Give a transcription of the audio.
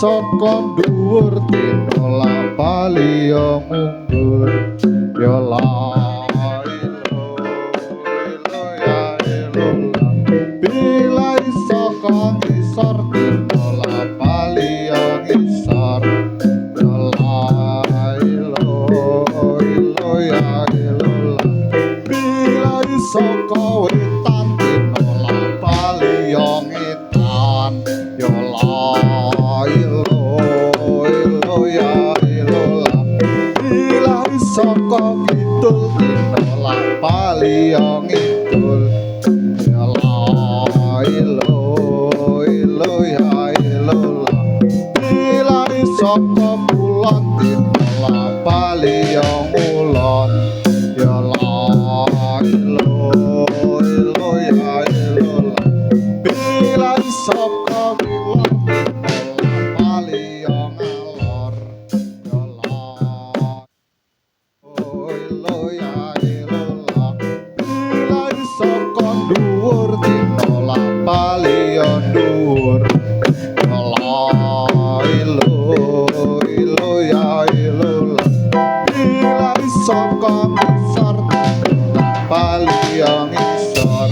saka dhuwur tinola bali yo mundur yo la bilai saka ngisor tinola bali yo ngisor yo la ya bilai saka wetan tinola bali yo ngetan yo la bilai saka kidul tinola bali yo ngidul ya la bilai saka kulon tinola bali yo ngulon ya la bilai saka kulon tinola bali yo ngalor ya la bilai saka dhuwur tinola bali yo dhuwur bilai saka ngisor tinola bali yo ngisor